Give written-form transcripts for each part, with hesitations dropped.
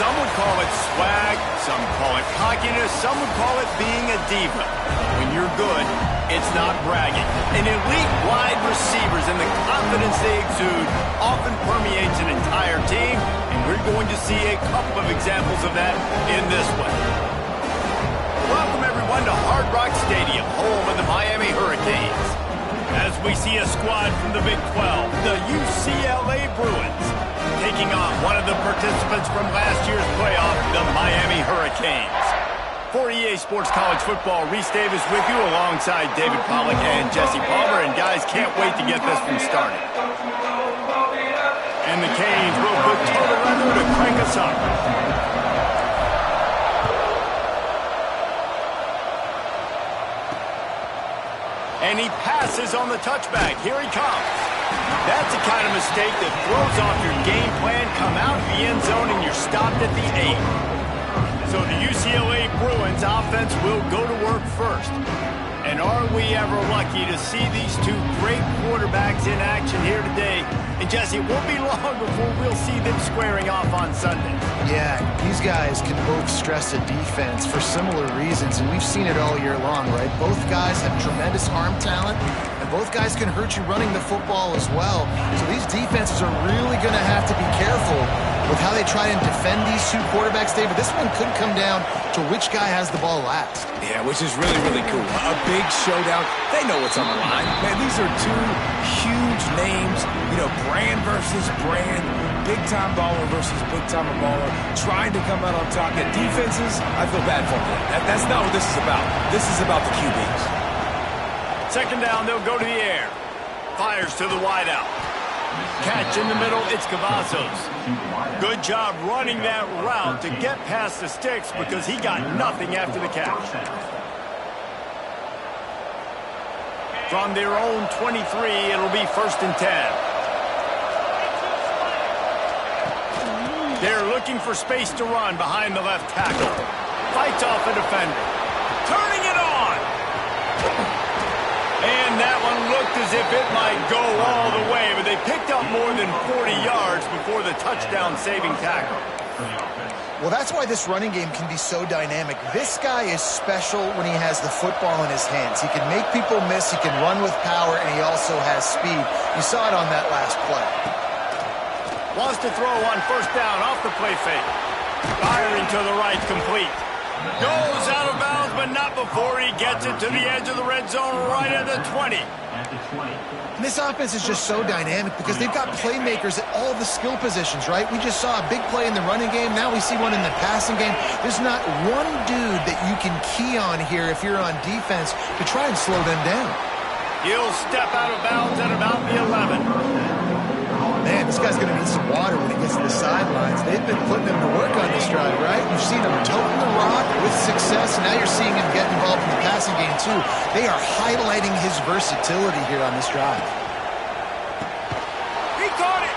Some would call it swag, some call it cockiness, some would call it being a diva. When you're good, it's not bragging. And elite wide receivers and the confidence they exude often permeates an entire team, and we're going to see a couple of examples of that in this one. Welcome everyone to Hard Rock Stadium, home of the Miami Hurricanes. As we see a squad from the Big 12, the UCLA Bruins, taking on one of the participants from last year's playoff, the Miami Hurricanes. For EA Sports College Football, Reese Davis with you alongside David Pollack and Jesse Palmer. And guys, can't wait to get this one started. And the Canes will put total leather to crank us up. And he passes on the touchback. Here he comes. That's the kind of mistake that throws off your game plan. Come out of the end zone and you're stopped at the 8. So the UCLA Bruins offense will go to work first. And are we ever lucky to see these two great quarterbacks in action here today? And Jesse, it won't be long before we'll see them squaring off on Sunday. Yeah, these guys can both stress a defense for similar reasons, and we've seen it all year long, right? Both guys have tremendous arm talent, and both guys can hurt you running the football as well. So these defenses are really going to have to be careful with how they try and defend these two quarterbacks, David. This one could come down to which guy has the ball last. Yeah, which is really, really cool. A big showdown. They know what's on the line. Man, these are two huge names, you know, brand versus brand, big-time baller versus big-time baller, trying to come out on top. The defenses, I feel bad for them. That's not what this is about. This is about the QBs. Second down, they'll go to the air. Fires to the wideout. Catch in the middle, it's Cavazos. Good job running that route to get past the sticks because he got nothing after the catch. From their own 23, it'll be 1st and 10. They're looking for space to run behind the left tackle. Fights off a defender. Turning it on! And that one looked as if it might go all the way, but they picked up more than 40 yards before the touchdown-saving tackle. Well, that's why this running game can be so dynamic. This guy is special when he has the football in his hands. He can make people miss, he can run with power, and he also has speed. You saw it on that last play. Wants to throw on 1st down off the play fake. Firing to the right, complete. Goes out of bounds, but not before he gets it to the edge of the red zone right at the 20. And this offense is just so dynamic because they've got playmakers at all the skill positions, right? We just saw a big play in the running game. Now we see one in the passing game. There's not one dude that you can key on here if you're on defense to try and slow them down. He'll step out of bounds at about the 11. Man, this guy's going to need some water when he gets to the sidelines. They've been putting him to work on this drive, right? You've seen him toting the rock with success, and now you're seeing him get involved in the passing game, too. They are highlighting his versatility here on this drive. He caught it!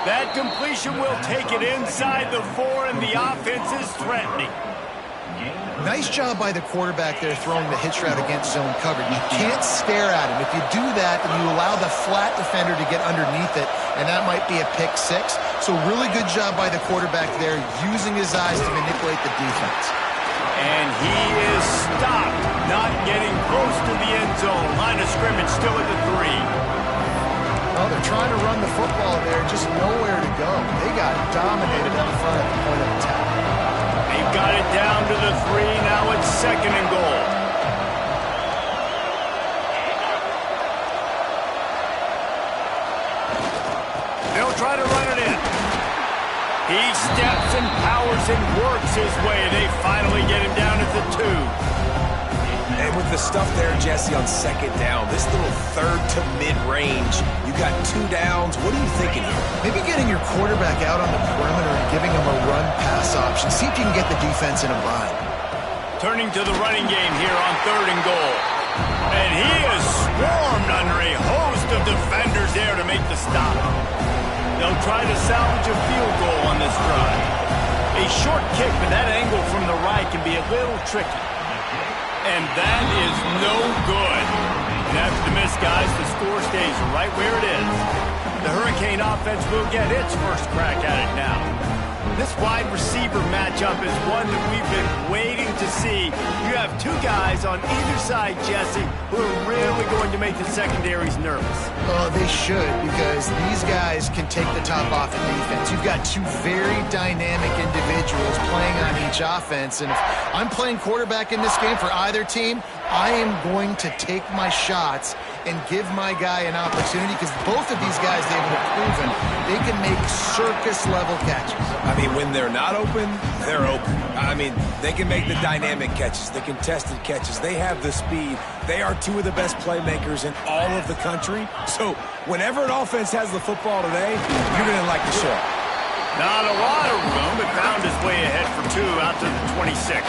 That completion will take it inside the 4, and the offense is threatening. Nice job by the quarterback there throwing the hitch route against zone coverage. You can't stare at him. If you do that, then you allow the flat defender to get underneath it, and that might be a pick 6. So really good job by the quarterback there, using his eyes to manipulate the defense. And he is stopped, not getting close to the end zone. Line of scrimmage still at the 3. Well, they're trying to run the football there, just nowhere to go. They got dominated at the front at the point of attack. They've got it down to the 3. Now it's 2nd and goal. They'll try to run it in. He steps and powers and works his way. They finally get him down at the 2. And with the stuff there, Jesse, on 2nd down, this little 3rd to mid-range, you got 2 downs. What are you thinking here? Maybe getting your quarterback out on the perimeter and giving him a run-pass option. See if you can get the defense in a bind. Turning to the running game here on 3rd and goal. And he is swarmed under a host of defenders there to make the stop. They'll try to salvage a field goal on this drive. A short kick, but that angle from the right can be a little tricky. And that is no good. And after the miss, guys, the score stays right where it is. The Hurricane offense will get its first crack at it now. This wide receiver matchup is one that we've been waiting to see. You have two guys on either side, Jesse, who are really going to make the secondaries nervous. Oh, they should, because these guys can take the top off the defense. You've got two very dynamic individuals playing on each offense, and if I'm playing quarterback in this game for either team, I am going to take my shots and give my guy an opportunity, because both of these guys, they've proven they can make circus-level catches. I mean, when they're not open, they're open. I mean, they can make the dynamic catches, the contested catches. They have the speed. They are two of the best playmakers in all of the country. So whenever an offense has the football today, you're going to like the show. Not a lot of room, but found his way ahead for two out to the 26.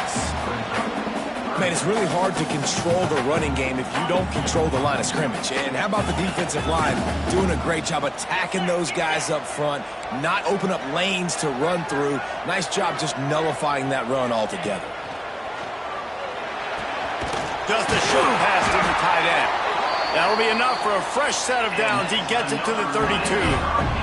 Man, it's really hard to control the running game if you don't control the line of scrimmage. And how about the defensive line doing a great job attacking those guys up front, not open up lanes to run through. Nice job just nullifying that run altogether. Just a short pass to the tight end. That'll be enough for a fresh set of downs. He gets it to the 32.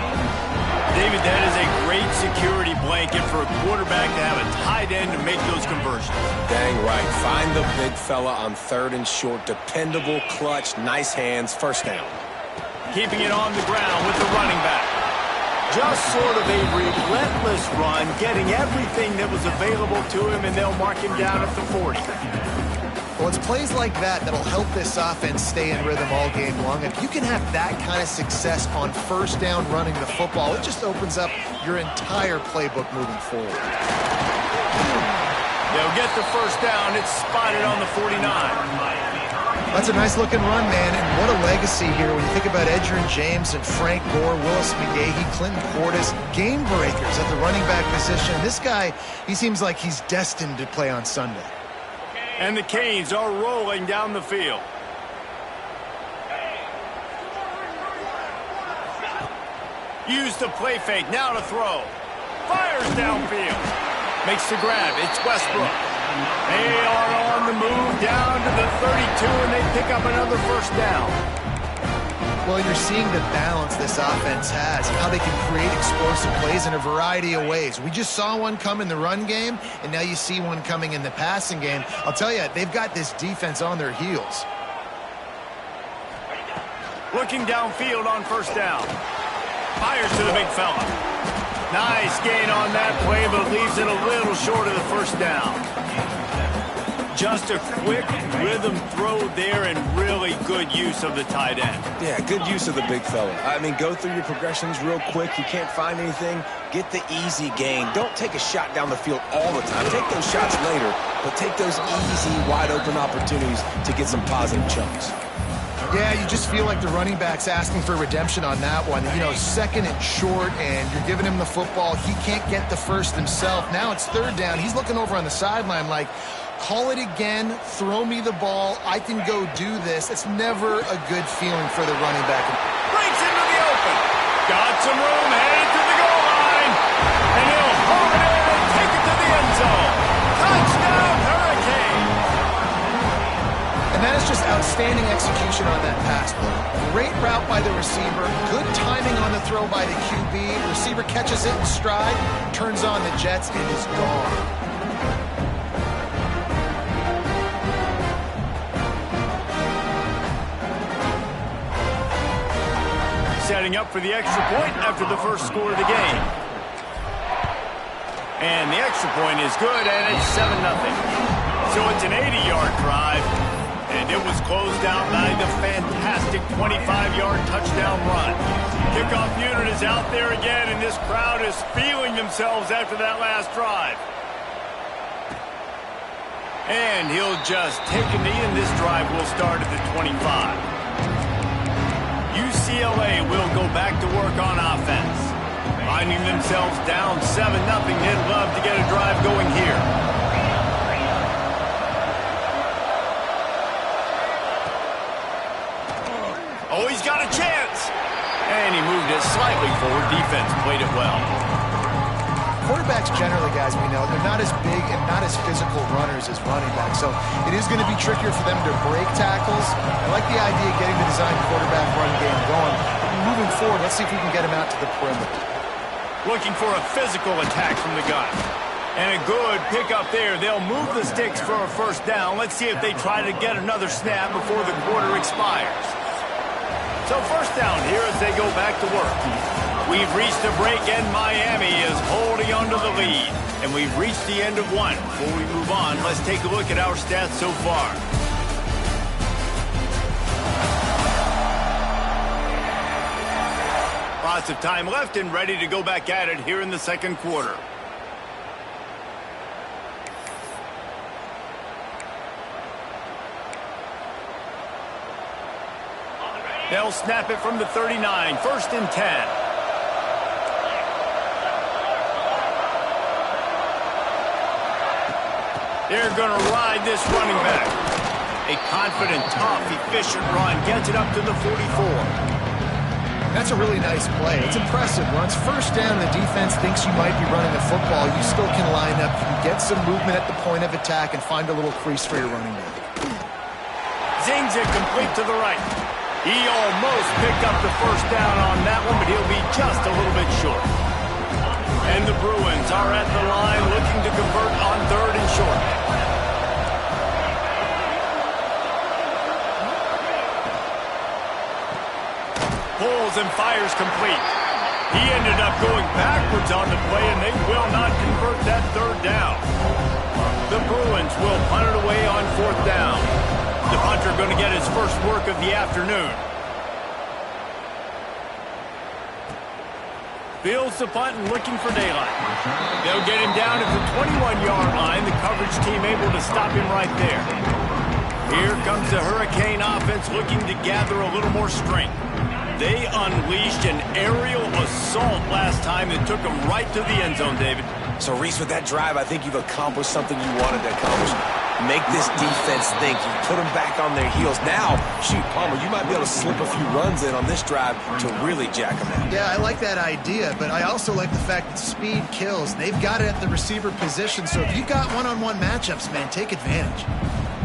David, that is a great security blanket for a quarterback to have a tight end to make those conversions. Dang right. Find the big fella on 3rd and short. Dependable, clutch, nice hands, first down. Keeping it on the ground with the running back. Just sort of a relentless run, getting everything that was available to him, and they'll mark him down at the 40. Well, it's plays like that that'll help this offense stay in rhythm all game long. If you can have that kind of success on first down running the football, it just opens up your entire playbook moving forward. They'll get the first down. It's spotted on the 49. That's a nice-looking run, man, and what a legacy here when you think about Edgerrin James and Frank Gore, Willis McGahee, Clinton Portis, game breakers at the running back position. This guy, he seems like he's destined to play on Sunday. And the Canes are rolling down the field. Use the play fake, now to throw. Fires downfield. Makes the grab, it's Westbrook. They are on the move down to the 32, and they pick up another first down. Well, you're seeing the balance this offense has and how they can create explosive plays in a variety of ways. We just saw one come in the run game, and now you see one coming in the passing game. I'll tell you, they've got this defense on their heels. Looking downfield on first down. Fires to the big fella. Nice gain on that play, but leaves it a little short of the first down. Just a quick rhythm throw there and really good use of the tight end. Yeah, good use of the big fella. I mean, go through your progressions real quick. You can't find anything. Get the easy gain. Don't take a shot down the field all the time. Take those shots later, but take those easy, wide-open opportunities to get some positive chunks. Yeah, you just feel like the running back's asking for redemption on that one. You know, 2nd and short, and you're giving him the football. He can't get the first himself. Now it's 3rd down. He's looking over on the sideline like, call it again, throw me the ball, I can go do this. It's never a good feeling for the running back. Breaks into the open. Got some room, headed to the goal line. And he'll haul it in and take it to the end zone. Touchdown, Hurricane. And that is just outstanding execution on that pass play. Great route by the receiver, good timing on the throw by the QB. Receiver catches it in stride, turns on the jets, and is gone. Setting up for the extra point after the first score of the game. And the extra point is good, and it's 7-0. So it's an 80-yard drive, and it was closed out by the fantastic 25-yard touchdown run. Kickoff unit is out there again, and this crowd is feeling themselves after that last drive. And he'll just take a knee, and this drive will start at the 25. UCLA will go back to work on offense. Finding themselves down 7-0, they'd love to get a drive going here. Oh, he's got a chance! And he moved it slightly forward. Defense played it well. Quarterbacks generally, guys, we know, they're not as big and not as physical runners as running backs, so it is going to be trickier for them to break tackles. I like the idea of getting the design quarterback run game going. Moving forward, let's see if we can get him out to the perimeter. looking for a physical attack from the gun. And a good pickup there. They'll move the sticks for a first down. Let's see if they try to get another snap before the quarter expires. So first down here as they go back to work. We've reached a break, and Miami is holding on to the lead. And we've reached the end of one. Before we move on, let's take a look at our stats so far. Lots of time left and ready to go back at it here in the second quarter. They'll snap it from the 39, 1st and 10. They're going to ride this running back. A confident, tough, efficient run gets it up to the 44. That's a really nice play. It's impressive. Once first down, the defense thinks you might be running the football. You still can line up. You can get some movement at the point of attack and find a little crease for your running back. Zings it complete to the right. He almost picked up the first down on that one, but he'll be just a little bit short. And the Bruins are at the line looking to convert on 3rd and short. Pulls and fires complete. He ended up going backwards on the play, and they will not convert that 3rd down. The Bruins will punt it away on 4th down. The punter going to get his first work of the afternoon. Fields the punt and looking for daylight. They'll get him down at the 21-yard line. The coverage team able to stop him right there. Here comes the Hurricane offense looking to gather a little more strength. They unleashed an aerial assault last time that took them right to the end zone, David. So, Reese, with that drive, I think you've accomplished something you wanted to accomplish. Make this defense think. You put them back on their heels. Now, shoot, Palmer, you might be able to slip a few runs in on this drive to really jack them out. Yeah, I like that idea, but I also like the fact that speed kills. They've got it at the receiver position, so if you've got one-on-one matchups, man, take advantage.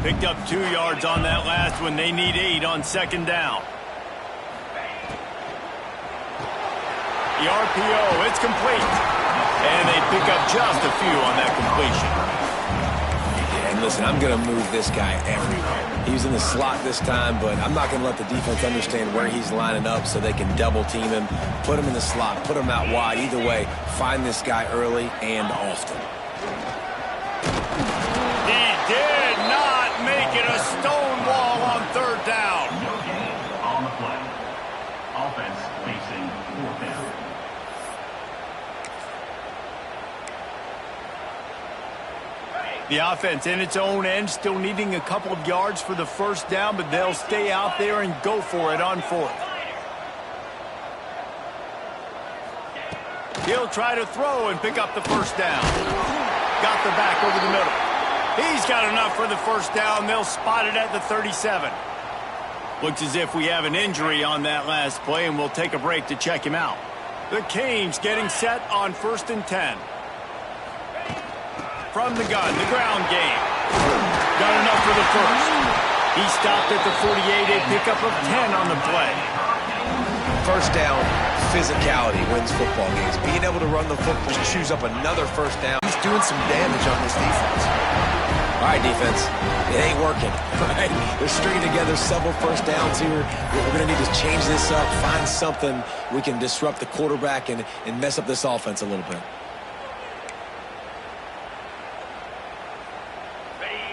Picked up 2 yards on that last one. They need 8 on 2nd down. The RPO, it's complete. And they pick up just a few on that completion. Yeah, and listen, I'm going to move this guy everywhere. He was in the slot this time, but I'm not going to let the defense understand where he's lining up so they can double team him, put him in the slot, put him out wide. Either way, find this guy early and often. He did not make it a stone wall on 3rd down. No gain on the play. Offense facing 4th down. The offense in its own end still needing a couple of yards for the first down, but they'll stay out there and go for it on 4th. He'll try to throw and pick up the first down. Got the back over the middle. He's got enough for the first down. They'll spot it at the 37. Looks as if we have an injury on that last play, and we'll take a break to check him out. The Canes getting set on 1st and 10. From the gun, the ground game. Got enough for the first. He stopped at the 48, a pickup of 10 on the play. First down, physicality wins football games. Being able to run the football, choose up another first down. He's doing some damage on this defense. All right, defense, it ain't working. Right? They're stringing together several first downs here. We're going to need to change this up, find something we can disrupt the quarterback and mess up this offense a little bit.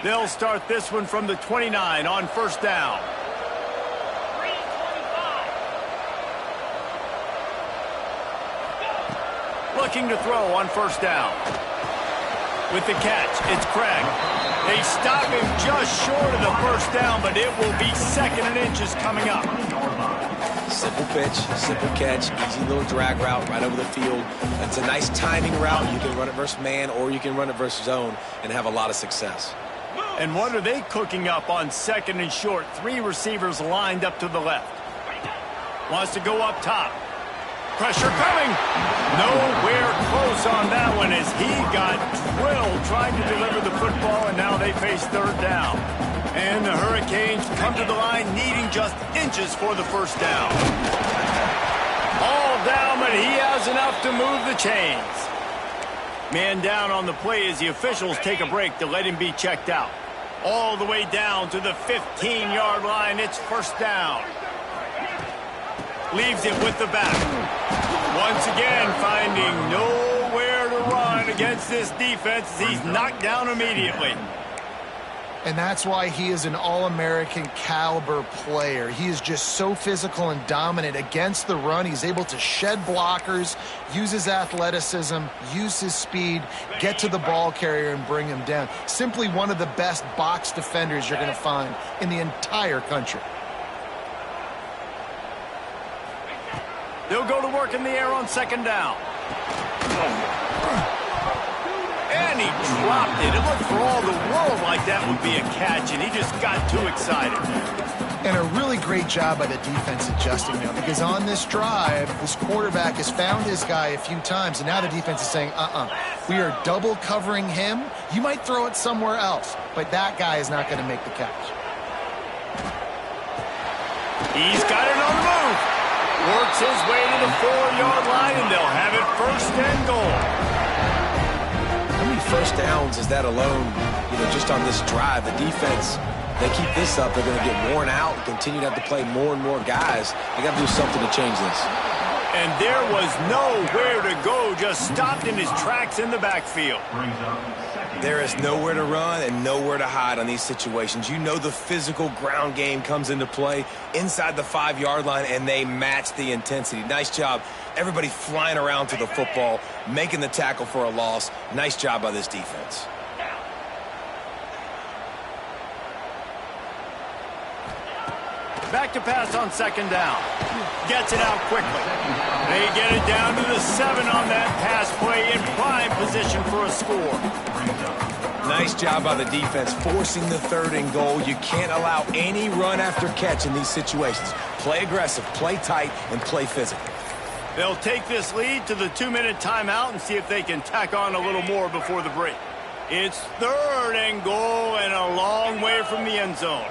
They'll start this one from the 29 on 1st down. Looking to throw on 1st down. With the catch, it's Craig. They stop him just short of the first down, but it will be 2nd and inches coming up. Simple pitch, simple catch, easy little drag route right over the field. It's a nice timing route. You can run it versus man or you can run it versus zone and have a lot of success. And what are they cooking up on 2nd and short? 3 receivers lined up to the left. Wants to go up top. Pressure coming. Nowhere close on that one as he got drilled trying to deliver the football, and now they face 3rd down. And the Hurricanes come to the line needing just inches for the first down. All down, but and he has enough to move the chains. Man down on the play as the officials take a break to let him be checked out. All the way down to the 15-yard line. It's first down. Leaves it with the back. Once again, finding nowhere to run against this defense as he's knocked down immediately. And that's why he is an All-American caliber player. He is just so physical and dominant against the run. He's able to shed blockers, use his athleticism, use his speed, get to the ball carrier and bring him down. Simply one of the best box defenders you're going to find in the entire country. They'll go to work in the air on second down. And he dropped it. It looked for all the world like that would be a catch, and he just got too excited. And a really great job by the defense adjusting now, because on this drive, this quarterback has found his guy a few times, and now the defense is saying, we are double covering him. You might throw it somewhere else, but that guy is not going to make the catch. He's got it on the move. Works his way to the 4-yard line, and they'll have it first and goal. How many first downs is that alone, just on this drive? The defense, they keep this up, they're going to get worn out, continue to have to play more and more guys. They got to do something to change this. And there was nowhere to go, just stopped in his tracks in the backfield. There is nowhere to run and nowhere to hide on these situations. You know the physical ground game comes into play inside the 5-yard line, and they match the intensity. Nice job. Everybody flying around to the football, making the tackle for a loss. Nice job by this defense. Back to pass on second down. Gets it out quickly. They get it down to the 7 on that pass play, in prime position for a score. Nice job by the defense forcing the 3rd and goal. You can't allow any run after catch in these situations. Play aggressive, play tight, and play physical. They'll take this lead to the 2-minute timeout and see if they can tack on a little more before the break. It's 3rd and goal and a long way from the end zone.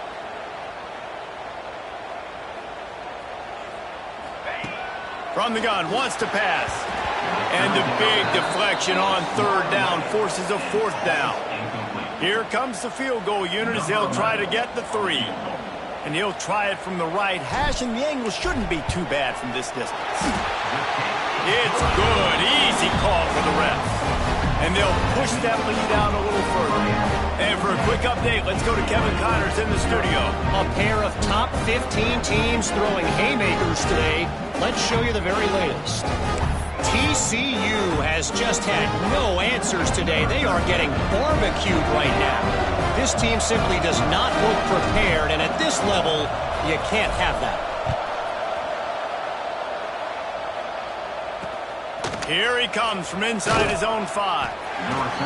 From the gun, wants to pass. And a big deflection on 3rd down forces a 4th down. Here comes the field goal unit as they'll try to get the 3. And he'll try it from the right hash, and the angle shouldn't be too bad from this distance. It's good. Easy call for the refs. And they'll push that lead out a little further. And for a quick update, let's go to Kevin Connors in the studio. A pair of top 15 teams throwing haymakers today. Let's show you the very latest. TCU has just had no answers today. They are getting barbecued right now. This team simply does not look prepared, and at this level, you can't have that. Here he comes from inside his own 5.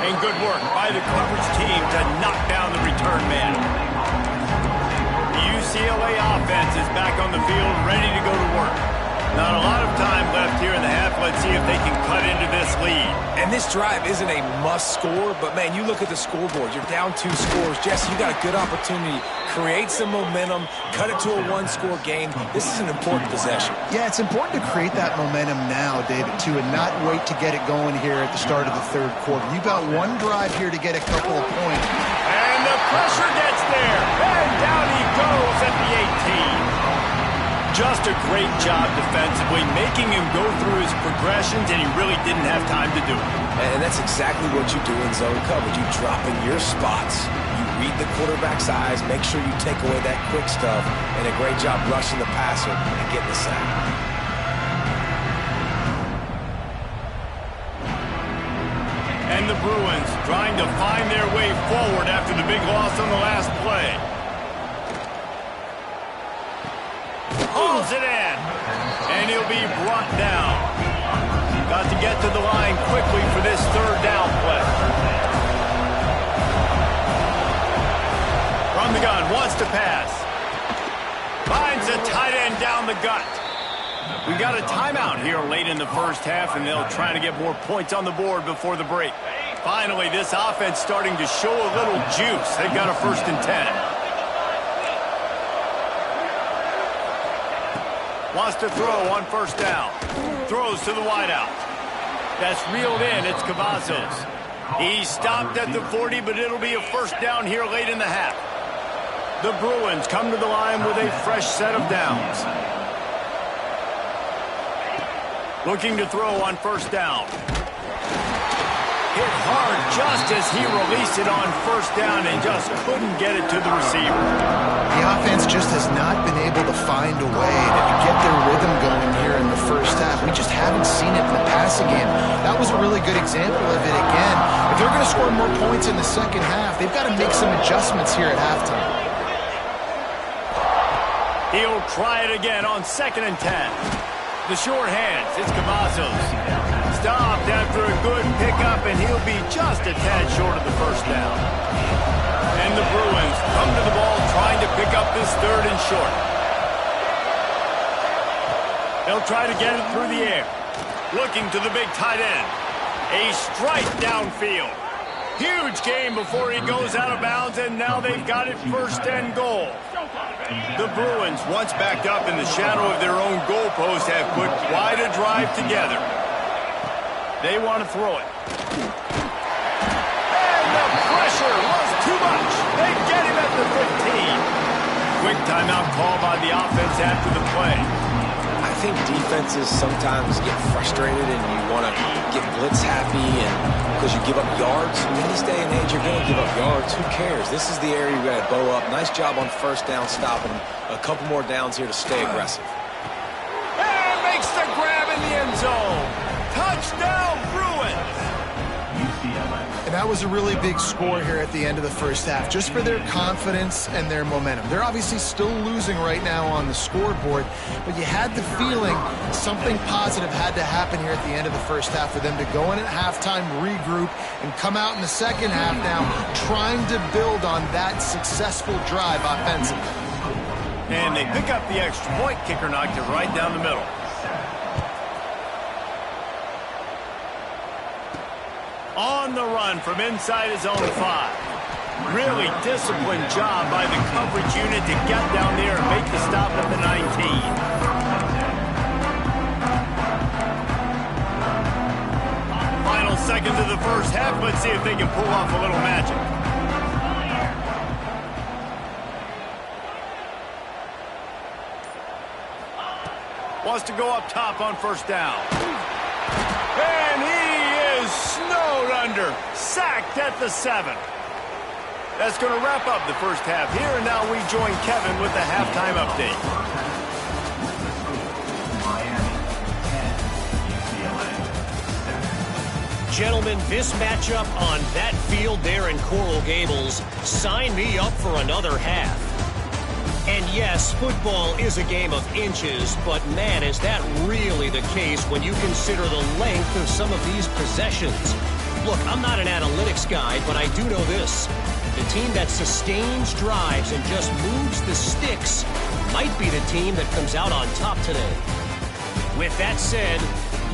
And good work by the coverage team to knock down the return man. The UCLA offense is back on the field, ready to go to work. Not a lot of time left here in the half. Let's see if they can cut into this lead. And this drive isn't a must score, but man, you look at the scoreboard. You're down 2 scores. Jesse, you got a good opportunity. Create some momentum. Cut it to a 1-score game. This is an important possession. Yeah, it's important to create that momentum now, David, too, and not wait to get it going here at the start of the 3rd quarter. You've got one drive here to get a couple of points. And the pressure gets there. And down he goes at the 18. Just a great job defensively, making him go through his progressions, and he really didn't have time to do it. And that's exactly what you do in zone coverage. You drop in your spots, you read the quarterback's eyes, make sure you take away that quick stuff, and a great job rushing the passer and getting the sack. And the Bruins trying to find their way forward after the big loss on the last play. Hauls it in, and he'll be brought down. Got to get to the line quickly for this 3rd down play. From the gun, wants to pass. Finds a tight end down the gut. We got a timeout here late in the first half, and they'll try to get more points on the board before the break. Finally, this offense starting to show a little juice. They've got a 1st and 10. Wants to throw on first down. Throws to the wideout. That's reeled in. It's Cavazos. He stopped at the 40, but it'll be a first down here late in the half. The Bruins come to the line with a fresh set of downs. Looking to throw on first down. Hit hard just as he released it on first down and just couldn't get it to the receiver. The offense just has not been able to find a way to get their rhythm going here in the first half. We just haven't seen it in the passing game. That was a really good example of it again. If they're going to score more points in the second half, they've got to make some adjustments here at halftime. He'll try it again on 2nd and 10. The short hands, it's Cavazos. Stopped after a good pickup, and he'll be just a tad short of the first down. And the Bruins come to the ball trying to pick up this 3rd and short. They'll try to get it through the air. Looking to the big tight end. A strike downfield. Huge gain before he goes out of bounds, and now they've got it 1st and goal. The Bruins, once backed up in the shadow of their own goalpost, have put quite a drive together. They want to throw it. And the pressure was too much. They get him at the 15. Quick timeout call by the offense after the play. I think defenses sometimes get frustrated and you want to get blitz happy and because you give up yards. In this day and age, you're going to give up yards. Who cares? This is the area you got to bow up. Nice job on first down stopping. A couple more downs here to stay aggressive. And makes the grab in the end zone. Touchdown, Bruins! UCLA. And that was a really big score here at the end of the first half, just for their confidence and their momentum. They're obviously still losing right now on the scoreboard, but you had the feeling something positive had to happen here at the end of the first half for them to go in at halftime, regroup, and come out in the second half now trying to build on that successful drive offensively. And they pick up the extra point. Kicker knocked it right down the middle. On the run from inside his own 5. Really disciplined job by the coverage unit to get down there and make the stop at the 19. Final seconds of the first half. Let's see if they can pull off a little magic. Wants to go up top on first down. And he is snowed under. Sacked at the 7. That's going to wrap up the first half here, and now we join Kevin with the halftime update. Miami 10, UCLA 7. Gentlemen, this matchup on that field there in Coral Gables, sign me up for another half. And yes, football is a game of inches, but man, is that really the case when you consider the length of some of these possessions. Look, I'm not an analytics guy, but I do know this. The team that sustains drives and just moves the sticks might be the team that comes out on top today. With that said,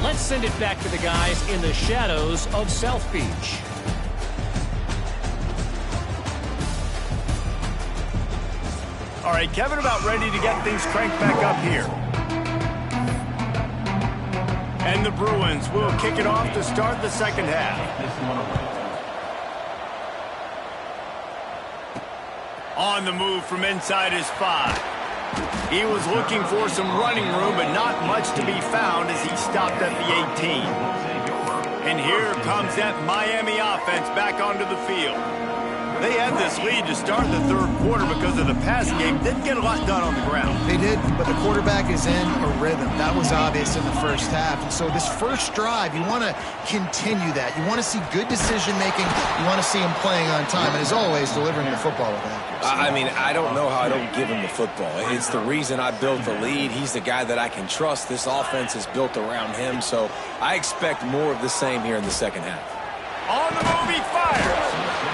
let's send it back to the guys in the shadows of South Beach. All right, Kevin, about ready to get things cranked back up here. And the Bruins will kick it off to start the second half. On the move from inside his 5. He was looking for some running room, but not much to be found as he stopped at the 18. And here comes that Miami offense back onto the field. They had this lead to start the third quarter because of the passing game. Didn't get a lot done on the ground. They did, but the quarterback is in a rhythm. That was obvious in the first half. And so this first drive, you want to continue that. You want to see good decision-making. You want to see him playing on time. And as always, delivering the football with accuracy. I mean, I don't know how I don't give him the football. It's the reason I built the lead. He's the guy that I can trust. This offense is built around him. So I expect more of the same here in the second half. On the move, he fires.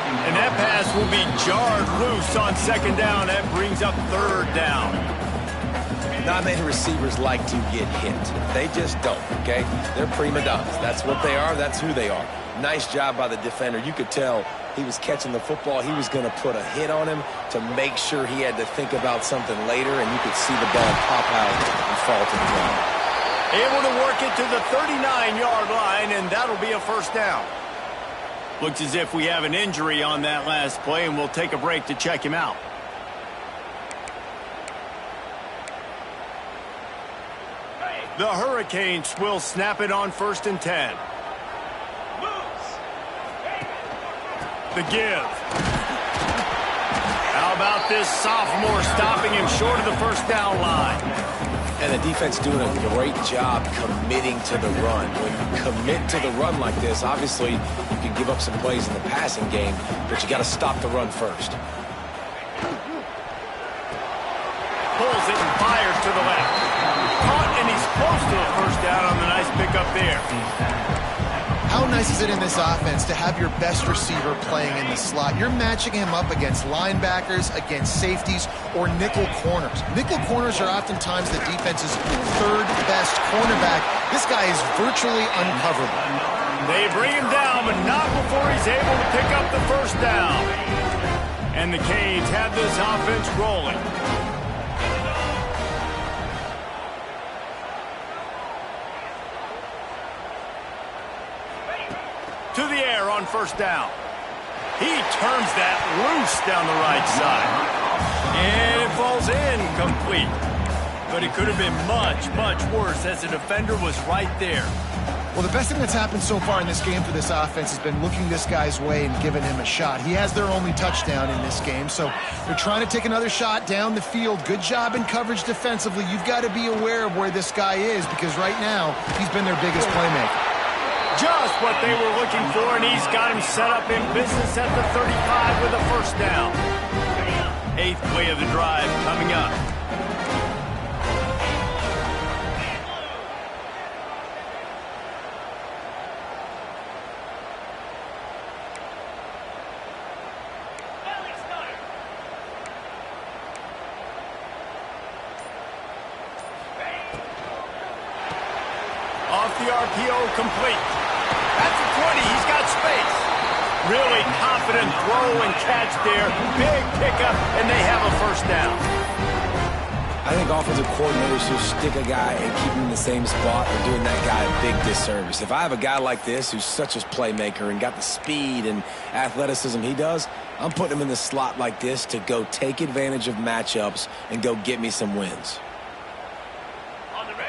And that pass will be jarred loose on second down. That brings up third down. Not many receivers like to get hit. They just don't, okay? They're prima donnas. That's what they are. That's who they are. Nice job by the defender. You could tell he was catching the football. He was going to put a hit on him to make sure he had to think about something later, and you could see the ball pop out and fall to the ground. Able to work it to the 39-yard line, and that'll be a first down. Looks as if we have an injury on that last play, and we'll take a break to check him out. The Hurricanes will snap it on 1st and 10. The give. How about this sophomore stopping him short of the first down line? And the defense doing a great job committing to the run. When you commit to the run like this, obviously you can give up some plays in the passing game, but you got to stop the run first. Pulls it and fires to the left. Caught, and he's close to a first down on the nice pickup there. How nice is it in this offense to have your best receiver playing in the slot? You're matching him up against linebackers, against safeties, or nickel corners. Nickel corners are oftentimes the defense's third best cornerback. This guy is virtually uncoverable. They bring him down, but not before he's able to pick up the first down. And the Canes have this offense rolling. To the air on first down. He turns that loose down the right side. And it falls incomplete. But it could have been much, much worse as the defender was right there. Well, the best thing that's happened so far in this game for this offense has been looking this guy's way and giving him a shot. He has their only touchdown in this game, so they're trying to take another shot down the field. Good job in coverage defensively. You've got to be aware of where this guy is because right now he's been their biggest playmaker. Just what they were looking for, and he's got him set up in business at the 35 with a first down. 8th play of the drive coming up. Off the RPO, complete. At the 20, he's got space. Really confident throw and catch there. Big pickup, and they have a first down. I think offensive coordinators who stick a guy and keep him in the same spot are doing that guy a big disservice. If I have a guy like this who's such a playmaker and got the speed and athleticism he does, I'm putting him in the slot like this to go take advantage of matchups and go get me some wins.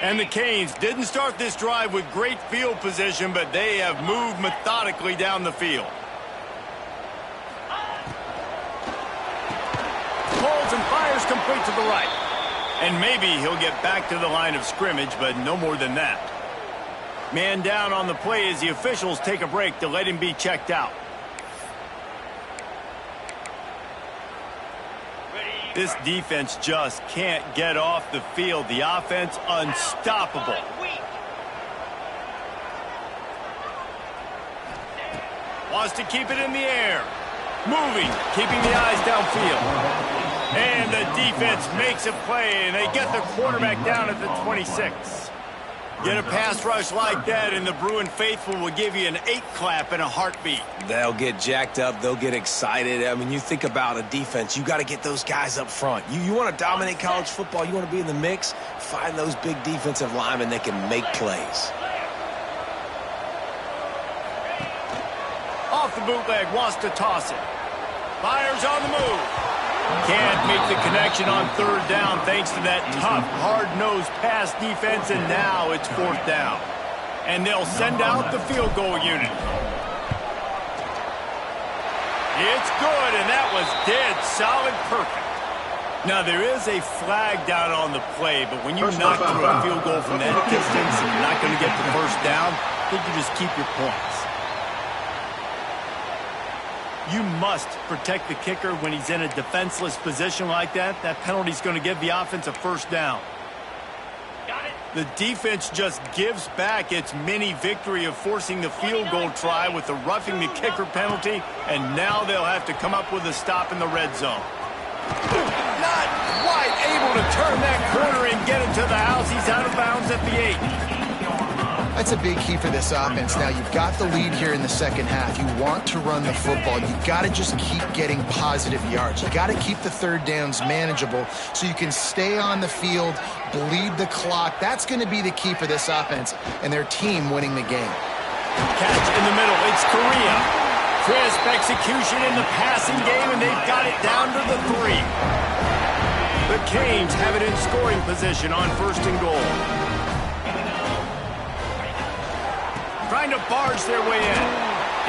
And the Canes didn't start this drive with great field position, but they have moved methodically down the field. Pulls and fires complete to the right. And maybe he'll get back to the line of scrimmage, but no more than that. Man down on the play as the officials take a break to let him be checked out. This defense just can't get off the field. The offense unstoppable. Wants to keep it in the air. Moving, keeping the eyes downfield. And the defense makes a play, and they get the quarterback down at the 26. Get a pass rush like that, and the Bruin faithful will give you an 8-clap in a heartbeat. They'll get jacked up. They'll get excited. I mean, you think about a defense. You got to get those guys up front. You want to dominate college football. You want to be in the mix. Find those big defensive linemen that can make plays. Off the bootleg, wants to toss it. Fires on the move. Can't make the connection on 3rd down thanks to that tough, hard-nosed pass defense, and now it's 4th down. And they'll send out the field goal unit. It's good, and that was dead solid perfect. Now, there is a flag down on the play, but when you knock through a field goal from that distance and you're not going to get the first down, I think you just keep your points. You must protect the kicker when he's in a defenseless position like that. That penalty's going to give the offense a first down. The defense just gives back its mini victory of forcing the field goal try with the roughing the kicker penalty, and now they'll have to come up with a stop in the red zone. Not quite able to turn that corner and get him to the house. He's out of bounds at the 8. That's a big key for this offense. Now, you've got the lead here in the second half. You want to run the football. You've got to just keep getting positive yards. You got to keep the third downs manageable so you can stay on the field, bleed the clock. That's going to be the key for this offense and their team winning the game. Catch in the middle. It's Korea. Crisp execution in the passing game, and they've got it down to the 3. The Canes have it in scoring position on 1st and goal. Trying to barge their way in.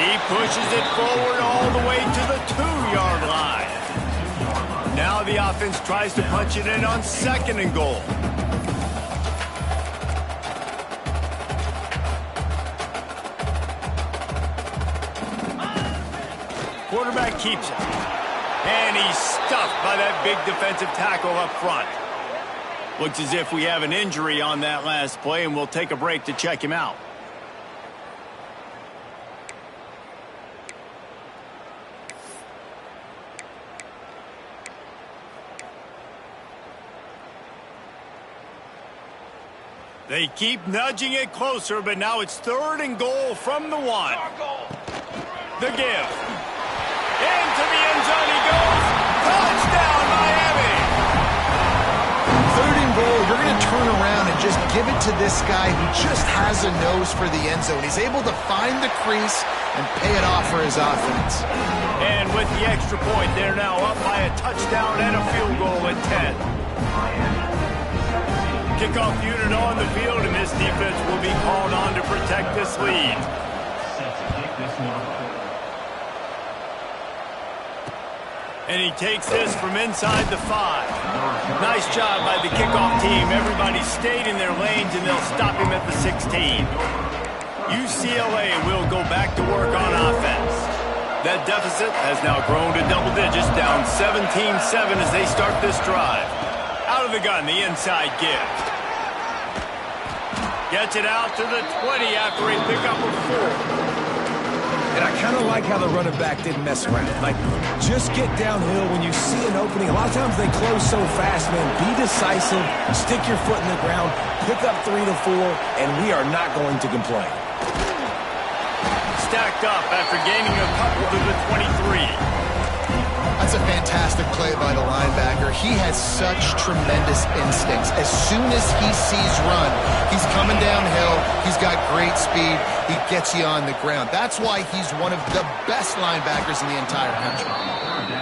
He pushes it forward all the way to the 2-yard line. Now the offense tries to punch it in on 2nd and goal. Quarterback keeps it. And he's stuffed by that big defensive tackle up front. Looks as if we have an injury on that last play, and we'll take a break to check him out. They keep nudging it closer, but now it's 3rd and goal from the 1. The give. Into the end zone he goes. Touchdown, Miami! 3rd and goal, you're going to turn around and just give it to this guy who just has a nose for the end zone. He's able to find the crease and pay it off for his offense. And with the extra point, they're now up by a touchdown and a field goal at 10. Kickoff unit on the field, and this defense will be called on to protect this lead. And he takes this from inside the 5. Nice job by the kickoff team. Everybody stayed in their lanes, and they'll stop him at the 16. UCLA will go back to work on offense. That deficit has now grown to double digits, down 17-7 as they start this drive. Out of the gun, the inside give. Gets it out to the 20 after a pickup of 4. And I kind of like how the running back didn't mess around. Like, just get downhill when you see an opening. A lot of times they close so fast, man. Be decisive, stick your foot in the ground, pick up 3 to 4, and we are not going to complain. Stacked up after gaining a couple to the 23. That's a fantastic play by the linebacker. He has such tremendous instincts. As soon as he sees run, he's coming downhill. He's got great speed. He gets you on the ground. That's why he's one of the best linebackers in the entire country.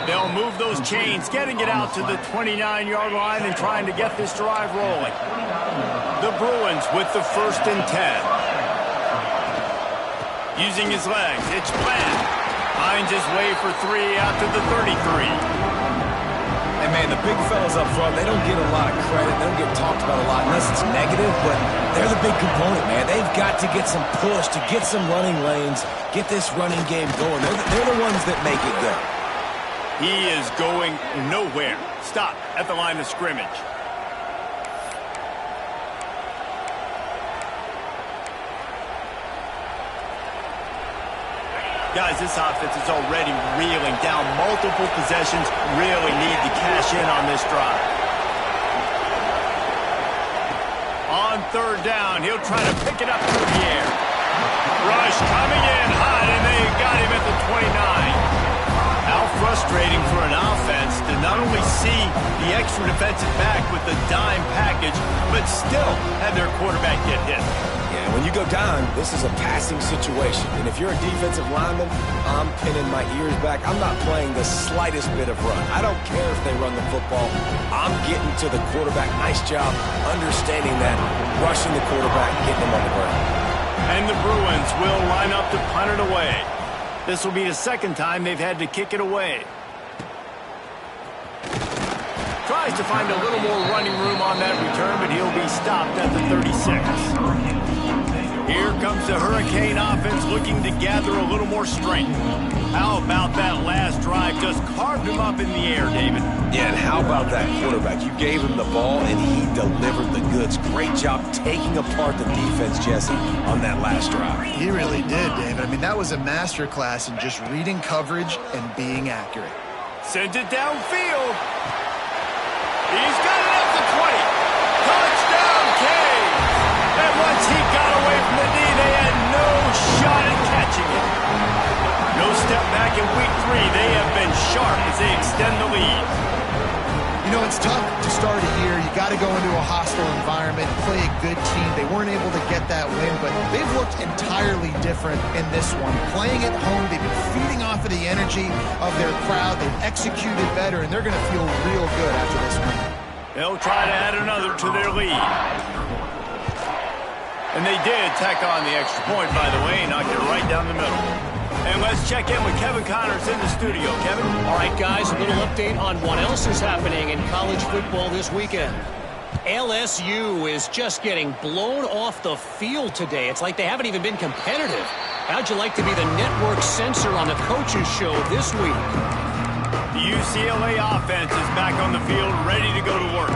They'll move those chains, getting it out to the 29-yard line and trying to get this drive rolling. The Bruins with the 1st and 10. Using his legs, it's Bland. Finds his way for 3 out to the 33. And, man, the big fellas up front, they don't get a lot of credit. They don't get talked about a lot unless it's negative, but they're the big component, man. They've got to get some push, to get some running lanes, get this running game going. They're the ones that make it go. He is going nowhere. Stop at the line of scrimmage. Guys, this offense is already reeling down multiple possessions. Really need to cash in on this drive. On 3rd down, he'll try to pick it up through the air. Rush coming in hot, and they got him at the 29. How frustrating for an offense to not only see the extra defensive back with the dime package, but still have their quarterback get hit. Yeah, when you go down, this is a passing situation. And if you're a defensive lineman, I'm pinning my ears back. I'm not playing the slightest bit of run. I don't care if they run the football. I'm getting to the quarterback. Nice job understanding that, rushing the quarterback, getting him on the ground. And the Bruins will line up to punt it away. This will be the 2nd time they've had to kick it away. Tries to find a little more running room on that return, but he'll be stopped at the 36. Here comes the Hurricane offense looking to gather a little more strength. How about that last drive? Just carved him up in the air, David. Yeah, and how about that quarterback? You gave him the ball, and he delivered the goods. Great job taking apart the defense, Jesse, on that last drive. He really did, David. I mean, that was a masterclass in just reading coverage and being accurate. Sends it downfield. He's got it at the 20. Touchdown, Canes. And once he got away from the shot at catching it. No step back in week 3. They have been sharp as they extend the lead. You know, it's tough to start a year. You got to go into a hostile environment, play a good team. They weren't able to get that win, but they've looked entirely different in this one. Playing at home, they've been feeding off of the energy of their crowd. They've executed better, and they're going to feel real good after this win. They'll try to add another to their lead. And they did tack on the extra point, by the way, and knocked it right down the middle. And let's check in with Kevin Connors in the studio. Kevin? All right, guys, a little update on what else is happening in college football this weekend. LSU is just getting blown off the field today. It's like they haven't even been competitive. How'd you like to be the network censor on the coaches show this week? The UCLA offense is back on the field, ready to go to work.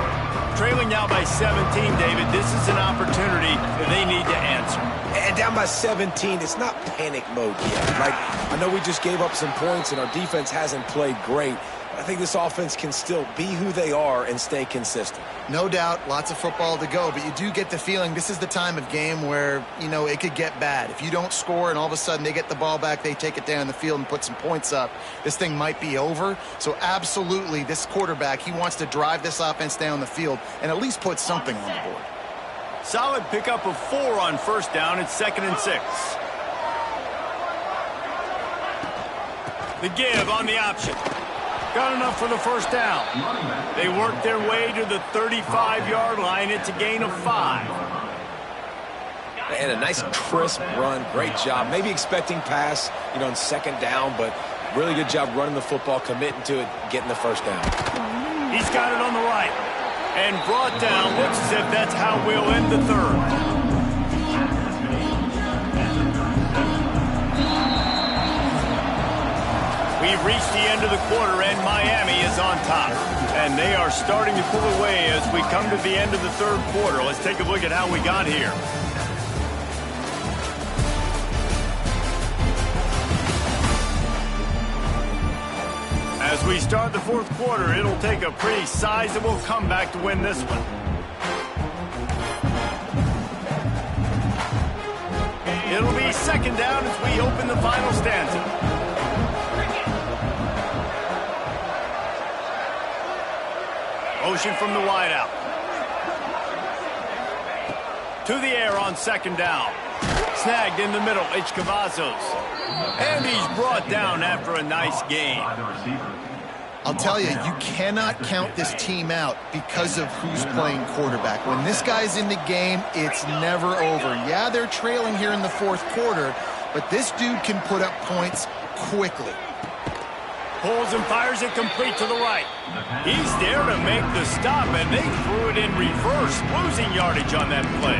Trailing now by 17, David, this is an opportunity that they need to answer. And down by 17, it's not panic mode yet. Like, I know we just gave up some points and our defense hasn't played great. But I think this offense can still be who they are and stay consistent. No doubt, lots of football to go, but you do get the feeling this is the time of game where, you know, it could get bad. If you don't score and all of a sudden they get the ball back, they take it down the field and put some points up, this thing might be over. So absolutely, this quarterback, he wants to drive this offense down the field and at least put something on the board. Solid pickup of 4 on first down. It's 2nd and 6. The give on the option. Got enough for the first down. They work their way to the 35-yard line. It's a gain of 5. And a nice crisp run. Great job. Maybe expecting pass, you know, on 2nd down, but really good job running the football, committing to it, getting the first down. He's got it on the right. And brought down. Looks as if that's how we'll end the 3rd. We've reached the end of the quarter, and Miami is on top. And they are starting to pull away as we come to the end of the 3rd quarter. Let's take a look at how we got here. As we start the 4th quarter, it'll take a pretty sizable comeback to win this one. It'll be 2nd down as we open the final stanza. Motion from the wideout. To the air on 2nd down. Snagged in the middle, it's Cavazos. And he's brought down after a nice gain. I'll tell you, you cannot count this team out because of who's playing quarterback. When this guy's in the game, it's never over. Yeah, they're trailing here in the 4th quarter, but this dude can put up points quickly. Pulls and fires it complete to the right. He's there to make the stop, and they threw it in reverse, losing yardage on that play.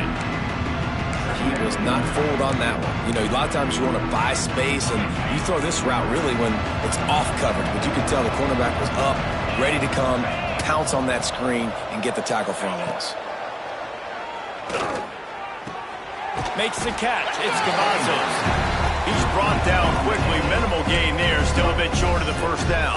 He was not fooled on that one. You know, a lot of times you want to buy space, and you throw this route really when it's off coverage. But you can tell the cornerback was up, ready to come, pounce on that screen, and get the tackle for a loss. Makes the catch. It's Cavazos. He's brought down quickly. Minimal gain there. Still a bit short of the first down.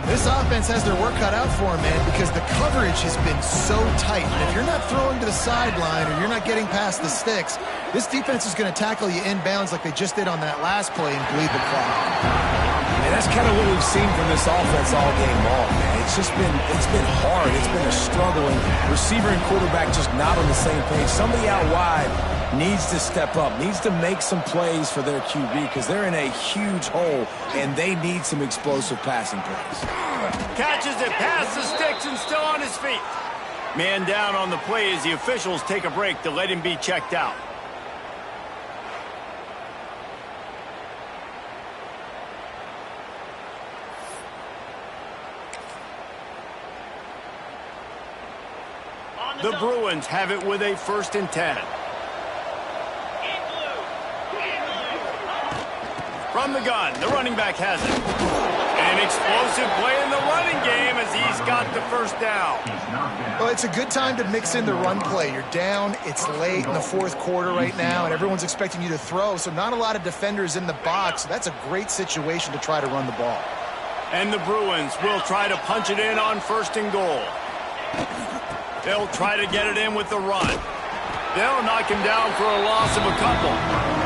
This offense has their work cut out for them, man, because the coverage has been so tight. And if you're not throwing to the sideline or you're not getting past the sticks, this defense is going to tackle you inbounds like they just did on that last play and bleed the clock. And that's kind of what we've seen from this offense all game long, man. It's been hard. It's been a struggle. And receiver and quarterback just not on the same page. Somebody out wide needs to step up, needs to make some plays for their QB because they're in a huge hole, and they need some explosive passing plays. Catches it past the sticks and still on his feet. Man down on the play as the officials take a break to let him be checked out. The Bruins have it with a 1st and 10. From the gun, the running back has it. An explosive play in the running game as he's got the first down. Well, it's a good time to mix in the run play. You're down, it's late in the 4th quarter right now, and everyone's expecting you to throw, so not a lot of defenders in the box. So that's a great situation to try to run the ball. And the Bruins will try to punch it in on 1st and goal. They'll try to get it in with the run. They'll knock him down for a loss of a couple.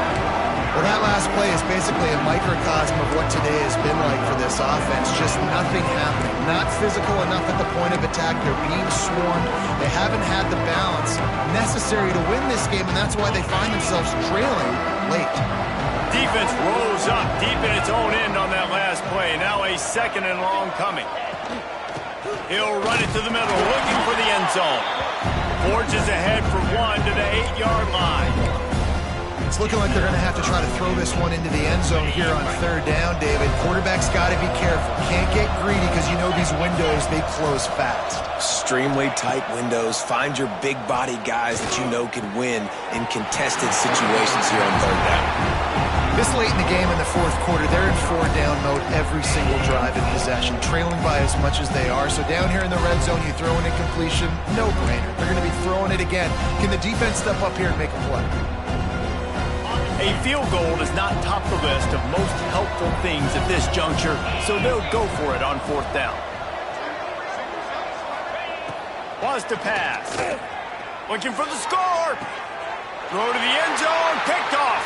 Well, that last play is basically a microcosm of what today has been like for this offense. Just nothing happening. Not physical enough at the point of attack. They're being swarmed. They haven't had the balance necessary to win this game, and that's why they find themselves trailing late. Defense rolls up deep in its own end on that last play. Now a 2nd and long coming. He'll run it to the middle, looking for the end zone. Forges ahead for 1 to the 8-yard line. It's looking like they're going to have to try to throw this one into the end zone here on 3rd down, David. Quarterback's got to be careful. Can't get greedy because you know these windows, they close fast. Extremely tight windows. Find your big body guys that you know can win in contested situations here on 3rd down. This late in the game in the 4th quarter, they're in 4-down mode every single drive in possession, trailing by as much as they are. So down here in the red zone, you throw in a completion, no-brainer. They're going to be throwing it again. Can the defense step up here and make a play? A field goal is not top the list of most helpful things at this juncture, so they'll go for it on 4th down. Wants to pass. Looking for the score. Throw to the end zone. Picked off.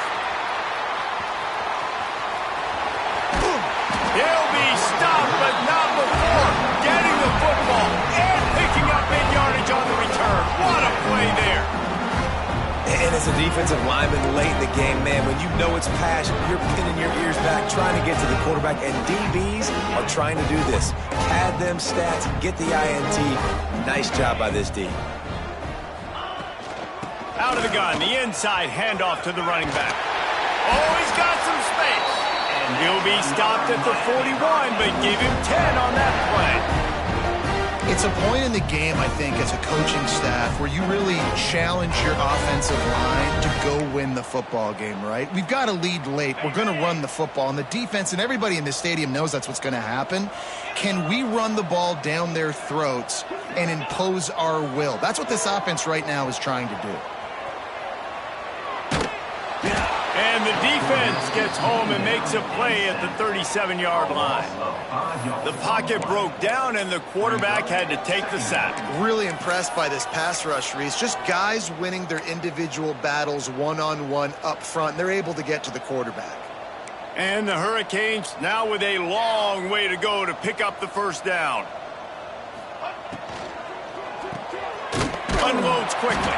He'll be stopped, but not before getting the football and picking up big yardage on the return. What a play there. And as a defensive lineman late in the game, man, when you know it's pass, you're pinning your ears back, trying to get to the quarterback, and DBs are trying to do this. Pad them stats, get the INT. Nice job by this D. Out of the gun, the inside handoff to the running back. Oh, he's got some space. And he'll be stopped at the 41, but give him 10 on that play. It's a point in the game, I think, as a coaching staff where you really challenge your offensive line to go win the football game, right? We've got to lead late. We're going to run the football. And the defense and everybody in the stadium knows that's what's going to happen. Can we run the ball down their throats and impose our will? That's what this offense right now is trying to do. And the defense gets home and makes a play at the 37-yard line. The pocket broke down, and the quarterback had to take the sack. Really impressed by this pass rush, Reese. Just guys winning their individual battles one-on-one up front. They're able to get to the quarterback. And the Hurricanes now with a long way to go to pick up the 1st down. Unloads quickly.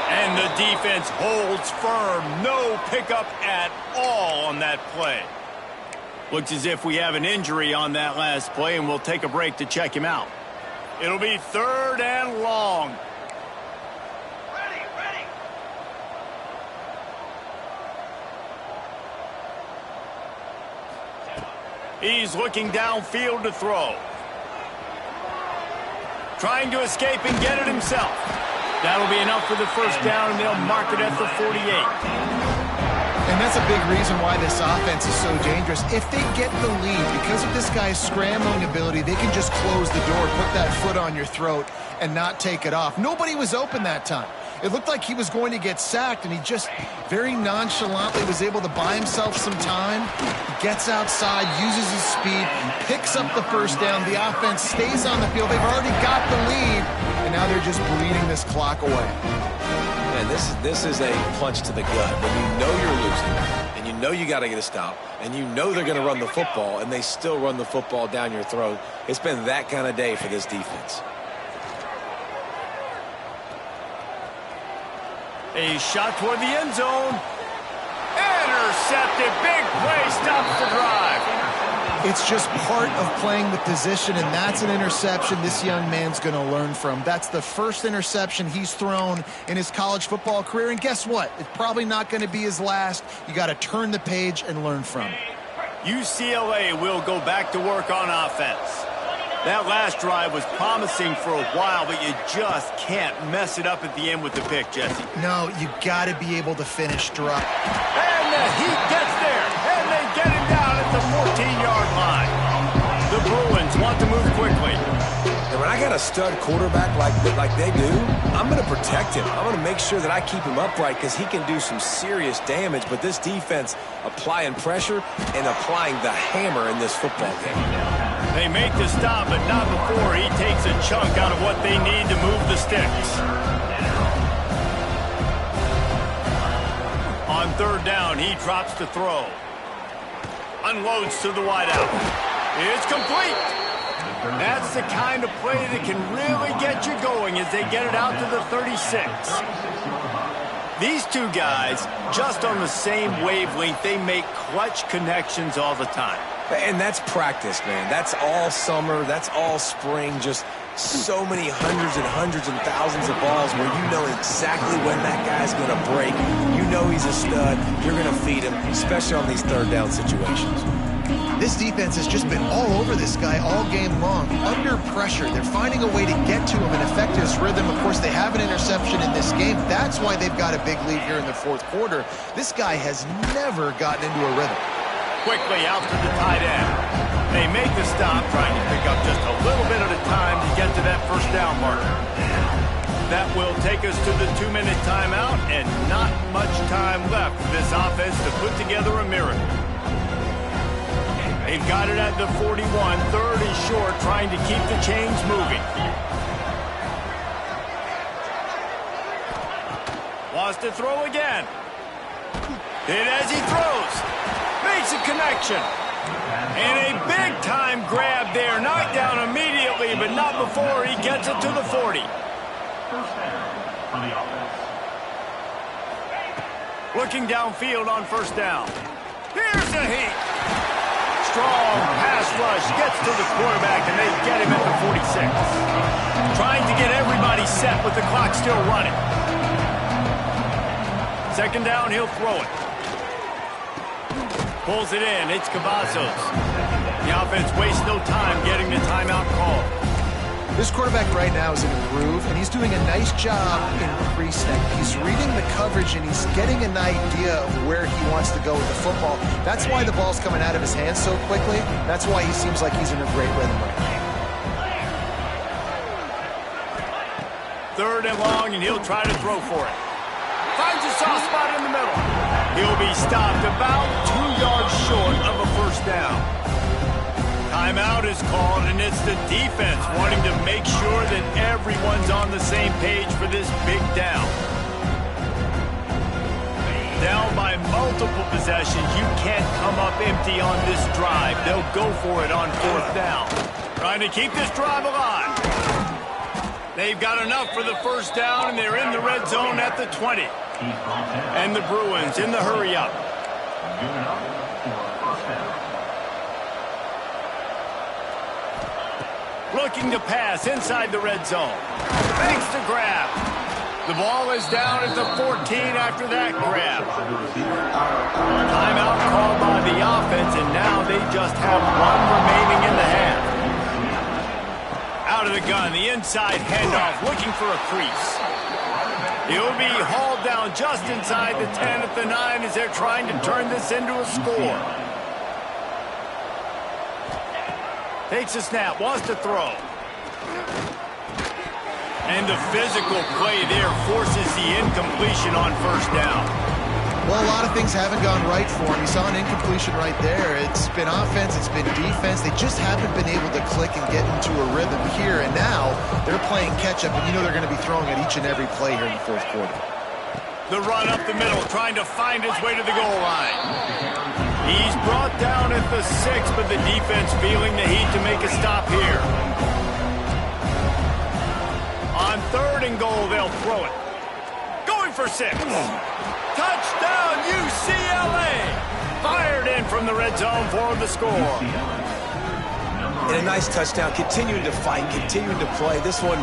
And the defense holds firm. No pickup at all on that play. Looks as if we have an injury on that last play, and we'll take a break to check him out. It'll be 3rd and long. He's looking downfield to throw. Trying to escape and get it himself. That'll be enough for the 1st down, and they'll mark it at the 48. And that's a big reason why this offense is so dangerous. If they get the lead, because of this guy's scrambling ability, they can just close the door, put that foot on your throat, and not take it off. Nobody was open that time. It looked like he was going to get sacked, and he just very nonchalantly was able to buy himself some time. He gets outside, uses his speed, picks up the 1st down. The offense stays on the field. They've already got the lead, and now they're just bleeding this clock away. Man, this is a punch to the gut. When you know you're losing, and you know you got to get a stop, and you know they're going to run the football, and they still run the football down your throat. It's been that kind of day for this defense. A shot toward the end zone. Intercepted. Big play. Stops the drive. It's just part of playing the position, and that's an interception this young man's going to learn from. That's the first interception he's thrown in his college football career, and guess what? It's probably not going to be his last. You got to turn the page and learn from it. UCLA will go back to work on offense. That last drive was promising for a while, but you just can't mess it up at the end with the pick, Jesse. No, you got to be able to finish dry. And the Heat gets there, and they get him down at the 14-yard line. The Bruins want to move quickly. And when I got a stud quarterback like they do, I'm going to protect him. I'm going to make sure that I keep him upright because he can do some serious damage. But this defense applying pressure and applying the hammer in this football game. They make the stop, but not before he takes a chunk out of what they need to move the sticks. On On third down, he drops to throw. Unloads to the wideout. It's complete. That's the kind of play that can really get you going as they get it out to the 36. These two guys, just on the same wavelength, they make clutch connections all the time. And that's practice, man. That's all summer. That's all spring. Just so many hundreds and thousands of balls where you know exactly when that guy's going to break. You know he's a stud. You're going to feed him, especially on these third down situations. This defense has just been all over this guy all game long. Under pressure, they're finding a way to get to him and affect his rhythm. Of course, they have an interception in this game. That's why they've got a big lead here in the fourth quarter. This guy has never gotten into a rhythm. Quickly out to the tight end. They make the stop, trying to pick up just a little bit at a time to get to that first down marker. That will take us to the 2-minute timeout, and not much time left for this offense to put together a miracle. They've got it at the 41, third and short, trying to keep the chains moving. Wants to throw again. Hit as he throws. Makes a connection. And a big-time grab there. Knocked down immediately, but not before he gets it to the 40. First down for the offense. Looking downfield on first down. Here's the heat. Strong pass rush gets to the quarterback, and they get him at the 46. Trying to get everybody set with the clock still running. Second down, he'll throw it. Pulls it in. It's Cavazos. The offense wastes no time getting the timeout call. This quarterback right now is in a groove, and he's doing a nice job in pre-snap. He's reading the coverage, and he's getting an idea of where he wants to go with the football. That's why the ball's coming out of his hands so quickly. That's why he seems like he's in a great rhythm right now. Third and long, and he'll try to throw for it. Finds a soft spot in the middle. He'll be stopped about 2 yards short of a first down. Timeout is called, and it's the defense wanting to make sure that everyone's on the same page for this big down. Down by multiple possessions, you can't come up empty on this drive. They'll go for it on fourth down. Trying to keep this drive alive. They've got enough for the first down, and they're in the red zone at the 20. And the Bruins in the hurry-up. Looking to pass inside the red zone. Makes the grab. The ball is down at the 14 after that grab. Timeout called by the offense, and now they just have one remaining in the half. Out of the gun, the inside handoff, looking for a crease. He'll be hauled down just inside the 10 at the 9 as they're trying to turn this into a score. Takes a snap, wants to throw. And the physical play there forces the incompletion on first down. Well, a lot of things haven't gone right for him. You saw an incompletion right there. It's been offense, it's been defense. They just haven't been able to click and get into a rhythm here. And now they're playing catch-up, and you know they're going to be throwing at each and every play here in the fourth quarter. The run up the middle, trying to find his way to the goal line. He's brought down at the 6, but the defense feeling the heat to make a stop here. On third and goal, they'll throw it. Going for 6. Touchdown, UCLA! Fired in from the red zone for the score. And a nice touchdown, continuing to fight, continuing to play. This one,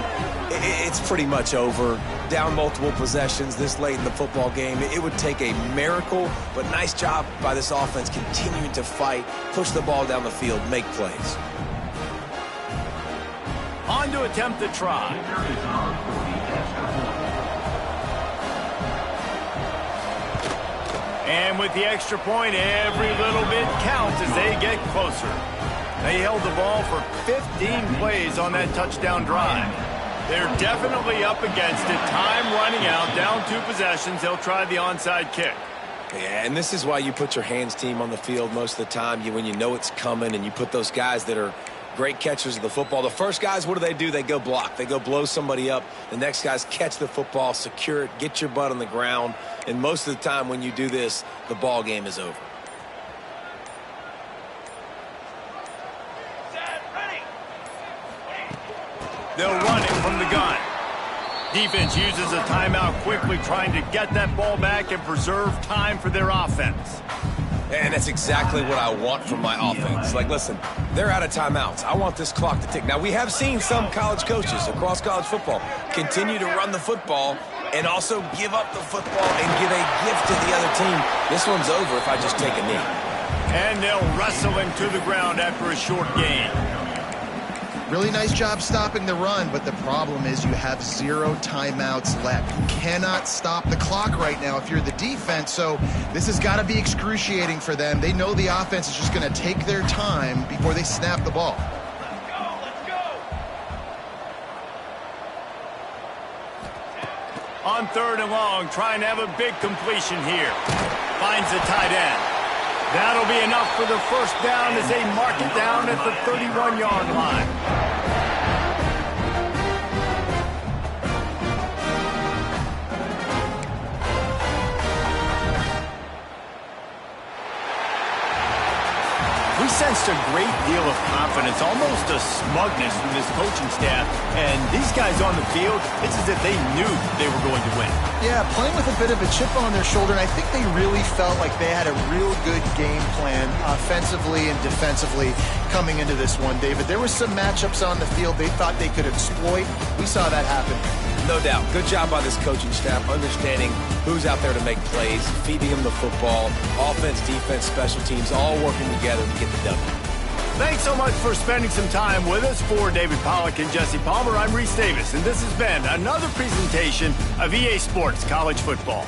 it's pretty much over. Down multiple possessions this late in the football game. It would take a miracle, but nice job by this offense continuing to fight, push the ball down the field, make plays. On to attempt the try. And with the extra point, every little bit counts as they get closer. They held the ball for 15 plays on that touchdown drive. They're definitely up against it. Time running out, down 2 possessions. They'll try the onside kick. Yeah, and this is why you put your hands team on the field most of the time. When you know it's coming, and you put those guys that are great catchers of the football. The first guys, what do? They go block. They go blow somebody up. The next guys catch the football, secure it, get your butt on the ground. And most of the time when you do this, the ball game is over. They'll run it from the gun. Defense uses a timeout quickly, trying to get that ball back and preserve time for their offense. And that's exactly what I want from my offense. Like, listen, they're out of timeouts. I want this clock to tick. Now, we have seen some college coaches across college football continue to run the football and also give up the football and give a gift to the other team. This one's over if I just take a knee. And they'll wrestle him to the ground after a short gain. Really nice job stopping the run, but the problem is you have 0 timeouts left. You cannot stop the clock right now if you're the defense, so this has got to be excruciating for them. They know the offense is just going to take their time before they snap the ball. Let's go! On 3rd and long, trying to have a big completion here. Finds the tight end. That'll be enough for the first down as they mark it down at the 31-yard line. We sensed a great deal of confidence, almost a smugness from this coaching staff. And these guys on the field, it's as if they knew they were going to win. Yeah, playing with a bit of a chip on their shoulder, and I think they really felt like they had a real good game plan offensively and defensively coming into this one, David. There were some matchups on the field they thought they could exploit. We saw that happen. No doubt. Good job by this coaching staff, understanding who's out there to make plays, feeding them the football, offense, defense, special teams, all working together to get the W. Thanks so much for spending some time with us. For David Pollack and Jesse Palmer, I'm Reese Davis, and this has been another presentation of EA Sports College Football.